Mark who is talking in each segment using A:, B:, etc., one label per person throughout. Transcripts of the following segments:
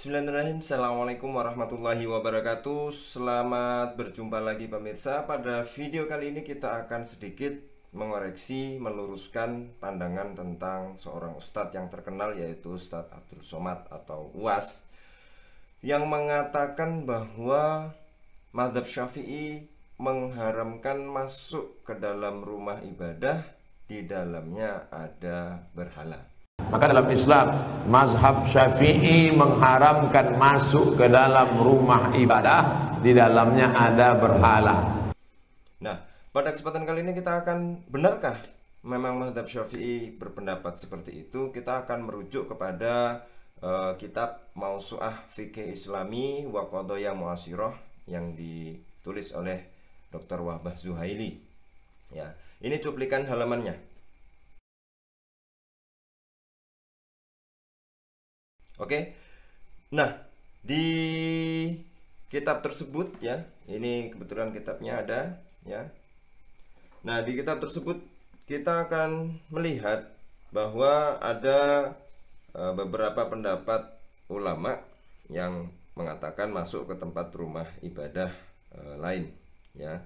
A: Bismillahirrahmanirrahim. Assalamualaikum warahmatullahi wabarakatuh. Selamat berjumpa lagi pemirsa. Pada video kali ini kita akan sedikit mengoreksi, meluruskan pandangan tentang seorang ustadz yang terkenal, yaitu Ustadz Abdul Somad atau UAS, yang mengatakan bahwa mazhab Syafi'i mengharamkan masuk ke dalam rumah ibadah di dalamnya ada berhala.
B: Maka dalam Islam, mazhab Syafi'i mengharamkan masuk ke dalam rumah ibadah, di dalamnya ada berhala.
A: Nah, pada kesempatan kali ini kita akan, benarkah memang mazhab Syafi'i berpendapat seperti itu? Kita akan merujuk kepada kitab Mausu'ah Fikih Islami wa Qadaya Mu'asirah yang ditulis oleh Dr. Wahbah Zuhaili. Ya, ini cuplikan halamannya. Oke. Nah, di kitab tersebut ya, ini kebetulan kitabnya ada ya. Nah, di kitab tersebut kita akan melihat bahwa ada beberapa pendapat ulama yang mengatakan masuk ke tempat rumah ibadah lain ya.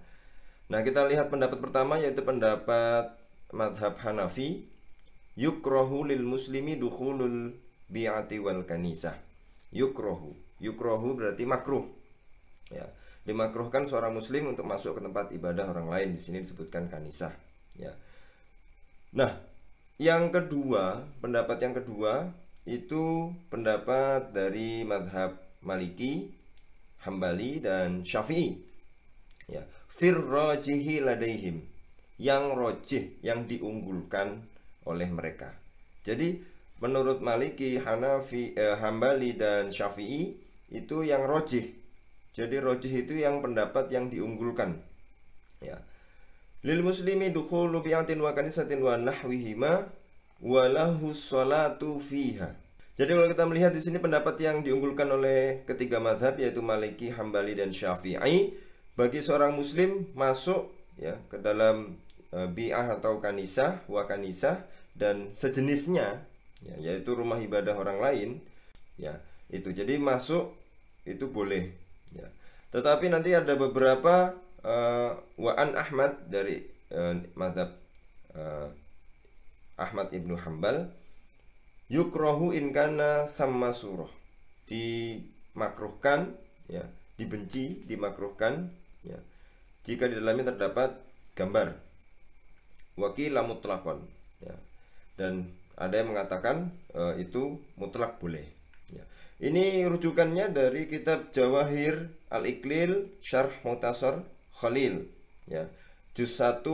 A: Nah, kita lihat pendapat pertama, yaitu pendapat madhab Hanafi. Yukrohu lil muslimi dukhulul bi'ati wal kanisah. Yukrohu berarti makruh ya. Dimakruhkan seorang muslim untuk masuk ke tempat ibadah orang lain. Di sini disebutkan kanisah ya. Nah, yang kedua, pendapat yang kedua itu pendapat dari madhab Maliki, Hambali, dan Syafi'i ya. Firrojihi ladaihim, yang rojih, yang diunggulkan oleh mereka. Jadi menurut Maliki, Hanafi, Hambali, dan Syafi'i itu yang rojih. Jadi rojih itu yang pendapat yang diunggulkan ya. Lil muslimi dukhulu bi'atin wa kanisatin wa nahwihima wa lahu sholatu fiha. Jadi kalau kita melihat di sini pendapat yang diunggulkan oleh ketiga mazhab, yaitu Maliki, Hambali, dan Syafi'i, bagi seorang muslim masuk ya ke dalam bi'ah atau kanisah, wa kanisah, dan sejenisnya ya, yaitu rumah ibadah orang lain ya, itu jadi masuk itu boleh ya. Tetapi nanti ada beberapa wa'an Ahmad dari mazhab Ahmad ibnu Hambal, yukrohu in kana samma surah, dimakruhkan ya, dibenci, dimakruhkan ya, jika di dalamnya terdapat gambar. Wakila mutlakon ya. Dan ada yang mengatakan itu mutlak boleh ya. Ini rujukannya dari kitab Jawahir Al-Iqlil Syarh Mukhtasar Khalil ya, juz 1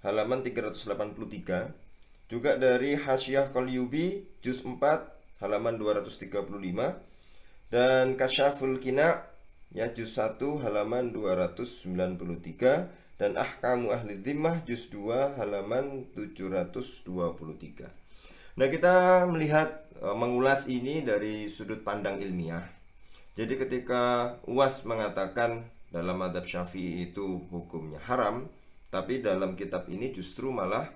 A: halaman 383. Juga dari Hasyiah Qalyubi juz 4 halaman 235, dan Kasyaful Qina ya, juz 1 halaman 293, dan Ahkamu Ahli Dhimmah juz 2 halaman 723. Nah, kita melihat mengulas ini dari sudut pandang ilmiah. Jadi ketika UAS mengatakan dalam mazhab Syafi'i itu hukumnya haram, tapi dalam kitab ini justru malah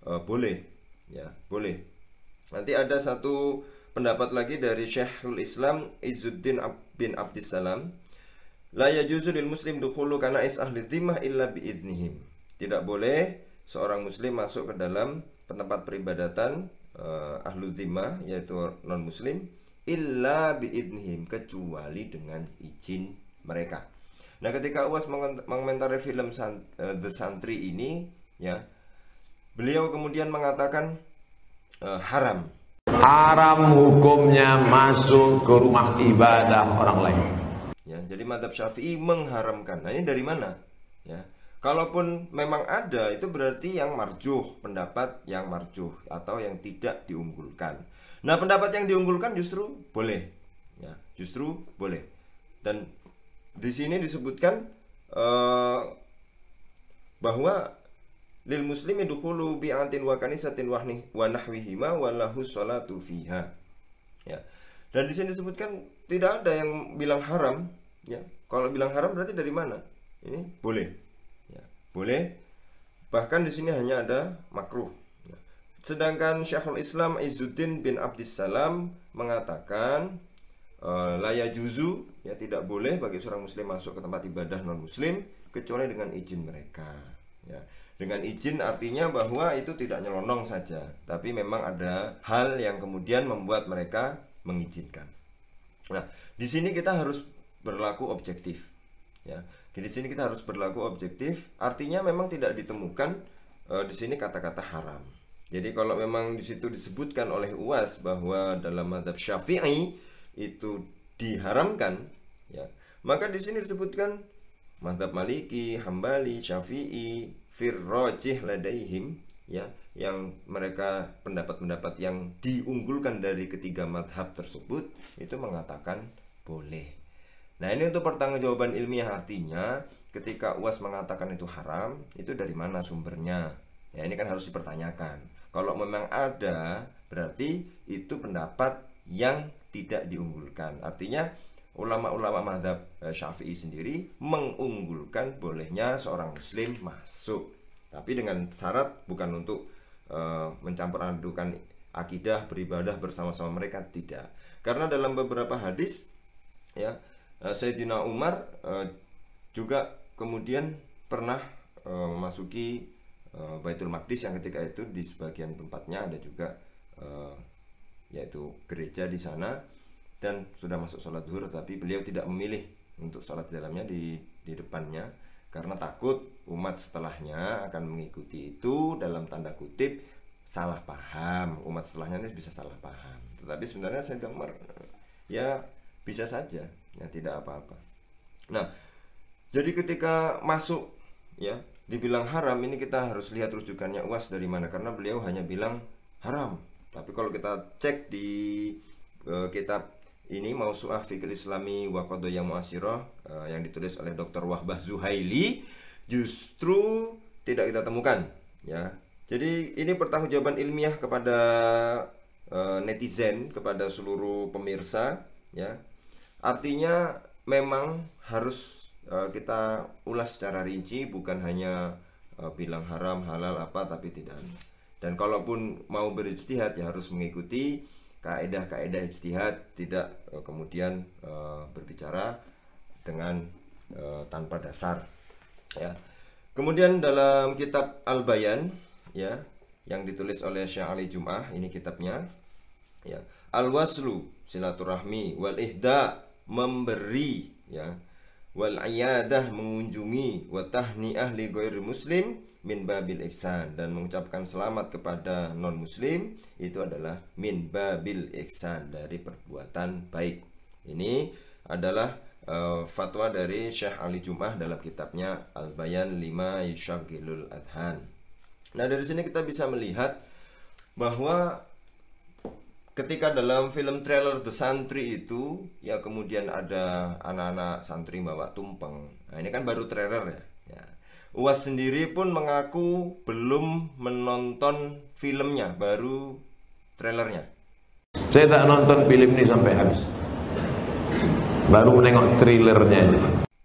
A: boleh ya, boleh. Nanti ada satu pendapat lagi dari Syekhul Islam Izzuddin bin Abdissalam, la yajuzu lil muslim dukhulu kana'is ahli dhimmah illa biidnihim. Tidak boleh seorang muslim masuk ke dalam tempat peribadatan ahlu dhimmah, yaitu non muslim, illa biidnihim, kecuali dengan izin mereka. Nah, ketika UAS mengomentari film The Santri ini ya, beliau kemudian mengatakan haram.
B: Haram hukumnya masuk ke rumah ibadah orang lain
A: Ya, jadi mazhab Syafi'i mengharamkan. Nah, ini dari mana? Ya, kalaupun memang ada, itu berarti yang marjuh, pendapat yang marjuh atau yang tidak diunggulkan. Nah, pendapat yang diunggulkan justru boleh, ya, justru boleh. Dan di sini disebutkan bahwa lil muslimi dukhulu bi'atin wa kanisatin wa nahwihima wa lahu sholatu fiha. Ya. Dan di sini disebutkan tidak ada yang bilang haram ya. Kalau bilang haram berarti dari mana? Ini boleh ya, boleh. Bahkan di sini hanya ada makruh ya. Sedangkan Syekhul Islam Izzuddin bin Abdissalam mengatakan laya juzu, ya tidak boleh bagi seorang muslim masuk ke tempat ibadah non muslim kecuali dengan izin mereka, ya. Dengan izin artinya bahwa itu tidak nyelonong saja, tapi memang ada hal yang kemudian membuat mereka mengizinkan. Nah, di sini kita harus berlaku objektif, ya. Di sini kita harus berlaku objektif, artinya memang tidak ditemukan di sini kata-kata haram. Jadi kalau memang di situ disebutkan oleh UAS bahwa dalam mazhab Syafi'i itu diharamkan, ya, maka di sini disebutkan mazhab Maliki, Hambali, Syafi'i, firrojih ladaihim, ya, yang mereka pendapat-pendapat yang diunggulkan dari ketiga mazhab tersebut itu mengatakan boleh. Nah, ini untuk pertanggungjawaban ilmiah, artinya ketika UAS mengatakan itu haram, itu dari mana sumbernya? Ya, ini kan harus dipertanyakan. Kalau memang ada, berarti itu pendapat yang tidak diunggulkan. Artinya ulama-ulama mazhab Syafi'i sendiri mengunggulkan bolehnya seorang muslim masuk, tapi dengan syarat bukan untuk mencampur adukan akidah beribadah bersama-sama mereka, tidak. Karena dalam beberapa hadis, ya, Sayyidina Umar juga kemudian pernah memasuki Baitul Maqdis yang ketika itu di sebagian tempatnya ada juga yaitu gereja di sana, dan sudah masuk sholat zuhur, tapi beliau tidak memilih untuk sholat di dalamnya di depannya karena takut umat setelahnya akan mengikuti itu, dalam tanda kutip salah paham, umat setelahnya ini bisa salah paham. Tetapi sebenarnya Sayyidina Umar ya bisa saja, ya tidak apa-apa. Nah, jadi ketika masuk, ya, dibilang haram, ini kita harus lihat rujukannya UAS dari mana, karena beliau hanya bilang haram. Tapi kalau kita cek di kitab ini Mausu'ah Fiqhil Islami wa Qadaya Mu'asyirah yang ditulis oleh Dr. Wahbah Zuhaili, justru tidak kita temukan, ya. Jadi ini pertanggungjawaban ilmiah kepada netizen, kepada seluruh pemirsa, ya. Artinya memang harus kita ulas secara rinci, bukan hanya bilang haram, halal apa, tapi tidak. Dan kalaupun mau berijtihad ya harus mengikuti kaedah-kaedah ijtihad, tidak kemudian berbicara dengan tanpa dasar, ya. Kemudian dalam kitab Al-Bayan, ya, yang ditulis oleh Syekh Ali Jum'ah, ini kitabnya, ya, Al-Waslu silaturahmi, wal ihda memberi, ya, wal iyadah mengunjungi, wa tahni'ah li ghairi muslim min babil ihsan, dan mengucapkan selamat kepada non muslim itu adalah min babil ihsan, dari perbuatan baik. Ini adalah fatwa dari Syekh Ali Jum'ah dalam kitabnya Al-Bayan lima yushagilul adhan. Nah, dari sini kita bisa melihat bahwa ketika dalam film trailer The Santri itu, ya, kemudian ada anak-anak santri bawa tumpeng. Nah, ini kan baru trailer, ya. UAS sendiri pun mengaku belum menonton filmnya, baru trailernya.
B: Saya tak nonton film ini sampai habis, baru menengok trailernya.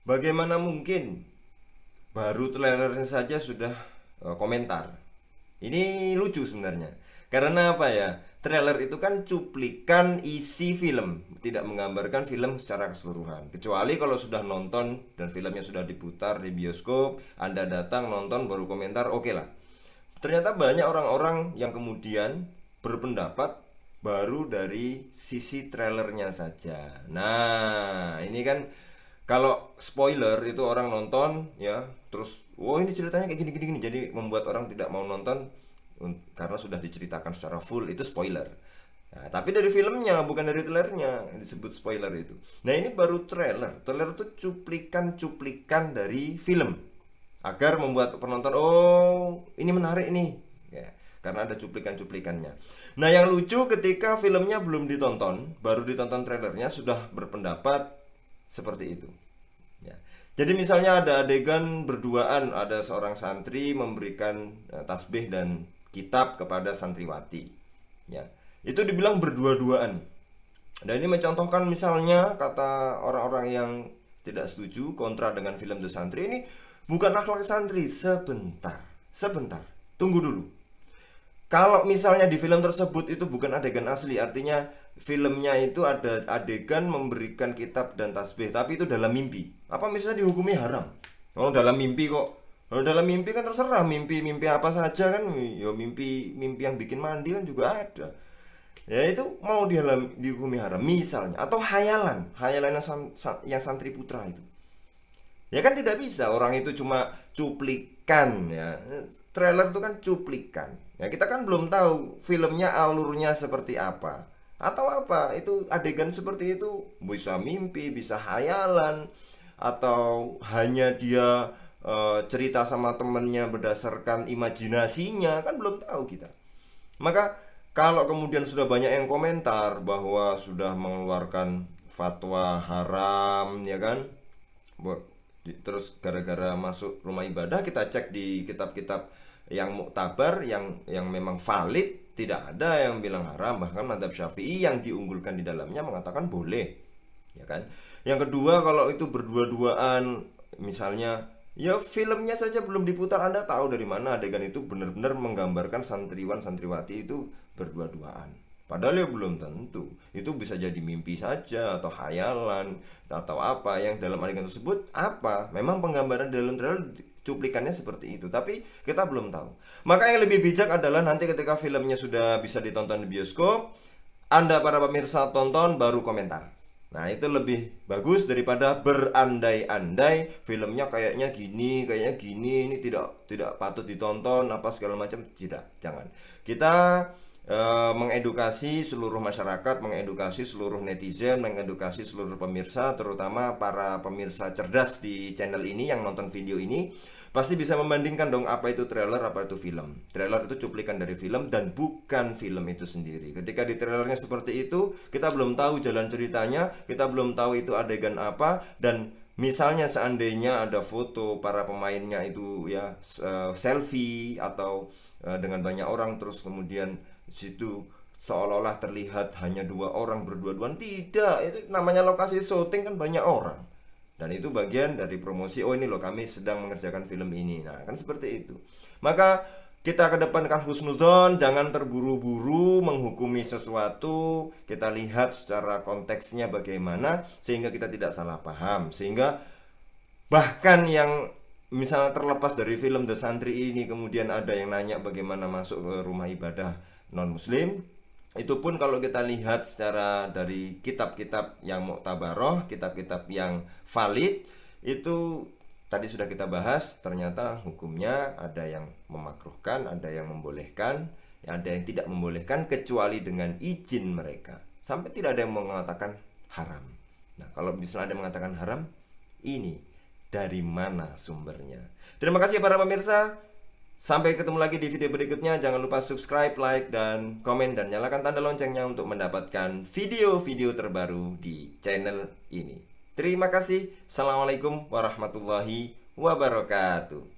A: Bagaimana mungkin baru trailernya saja sudah komentar? Ini lucu sebenarnya. Karena apa, ya? Trailer itu kan cuplikan isi film, tidak menggambarkan film secara keseluruhan. Kecuali kalau sudah nonton dan filmnya sudah diputar di bioskop, Anda datang nonton baru komentar, oke lah. Ternyata banyak orang-orang yang kemudian berpendapat baru dari sisi trailernya saja. Nah, ini kan kalau spoiler itu orang nonton, ya, terus ini ceritanya kayak gini-gini, jadi membuat orang tidak mau nonton karena sudah diceritakan secara full, itu spoiler. Nah, tapi dari filmnya, bukan dari trailernya disebut spoiler itu. Nah, ini baru trailer. Trailer itu cuplikan-cuplikan dari film agar membuat penonton, ini menarik nih, ya, karena ada cuplikan-cuplikannya. Nah, yang lucu ketika filmnya belum ditonton, baru ditonton trailernya sudah berpendapat seperti itu, ya. Jadi misalnya ada adegan berduaan, ada seorang santri memberikan tasbih dan kitab kepada santriwati, ya, itu dibilang berdua-duaan. Dan ini mencontohkan misalnya kata orang-orang yang tidak setuju, kontra dengan film The Santri, ini bukan akhlak santri. Sebentar, tunggu dulu. Kalau misalnya di film tersebut itu bukan adegan asli, artinya filmnya itu ada adegan memberikan kitab dan tasbih, tapi itu dalam mimpi. Apa misalnya dihukumi haram? Kalau dalam mimpi kok. Kalau dalam mimpi kan terserah, mimpi apa saja kan. Ya mimpi yang bikin mandi kan juga ada. Ya itu mau dihukumi haram misalnya, atau hayalan yang santri putra itu. Ya kan tidak bisa, orang itu cuma cuplikan ya. Trailer itu kan cuplikan. Ya kita kan belum tahu filmnya alurnya seperti apa. Atau apa, itu adegan seperti itu bisa mimpi, bisa hayalan, atau hanya dia cerita sama temennya berdasarkan imajinasinya, kan belum tahu kita. Maka kalau kemudian sudah banyak yang komentar bahwa sudah mengeluarkan fatwa haram, ya kan, terus gara-gara masuk rumah ibadah, kita cek di kitab-kitab yang muktabar, yang memang valid, tidak ada yang bilang haram. Bahkan mazhab Syafi'i yang diunggulkan di dalamnya mengatakan boleh, ya kan. Yang kedua, kalau itu berdua-duaan, misalnya ya filmnya saja belum diputar, Anda tahu dari mana adegan itu benar-benar menggambarkan santriwan santriwati itu berdua-duaan. Padahal ya belum tentu. Itu bisa jadi mimpi saja, atau hayalan, atau apa yang dalam adegan tersebut apa. Memang penggambaran dalam trailer cuplikannya seperti itu, tapi kita belum tahu. Maka yang lebih bijak adalah nanti ketika filmnya sudah bisa ditonton di bioskop, Anda para pemirsa tonton baru komentar. Nah itu lebih bagus daripada berandai-andai filmnya kayaknya gini, ini tidak patut ditonton, apa segala macam. Tidak, jangan. Kita mengedukasi seluruh masyarakat, mengedukasi seluruh netizen, mengedukasi seluruh pemirsa, terutama para pemirsa cerdas di channel ini yang nonton video ini, pasti bisa membandingkan dong apa itu trailer, apa itu film. Trailer itu cuplikan dari film dan bukan film itu sendiri. Ketika di trailernya seperti itu, kita belum tahu jalan ceritanya, kita belum tahu itu adegan apa, dan misalnya seandainya ada foto para pemainnya itu ya selfie atau dengan banyak orang, terus kemudian situ seolah-olah terlihat hanya 2 orang berdua-duaan. Tidak, itu namanya lokasi syuting kan banyak orang. Dan itu bagian dari promosi, oh ini loh kami sedang mengerjakan film ini. Nah kan seperti itu. Maka kita kedepankan husnudzon, jangan terburu-buru menghukumi sesuatu. Kita lihat secara konteksnya bagaimana, sehingga kita tidak salah paham. Sehingga bahkan yang misalnya terlepas dari film The Santri ini, kemudian ada yang nanya bagaimana masuk ke rumah ibadah non-muslim, itu pun kalau kita lihat secara dari kitab-kitab yang muktabaroh, kitab-kitab yang valid, itu tadi sudah kita bahas, ternyata hukumnya ada yang memakruhkan, ada yang membolehkan, ada yang tidak membolehkan kecuali dengan izin mereka. Sampai tidak ada yang mengatakan haram. Nah, kalau misalnya ada yang mengatakan haram, ini dari mana sumbernya? Terima kasih para pemirsa. Sampai ketemu lagi di video berikutnya. Jangan lupa subscribe, like, dan komen, dan nyalakan tanda loncengnya untuk mendapatkan video-video terbaru di channel ini. Terima kasih. Assalamualaikum warahmatullahi wabarakatuh.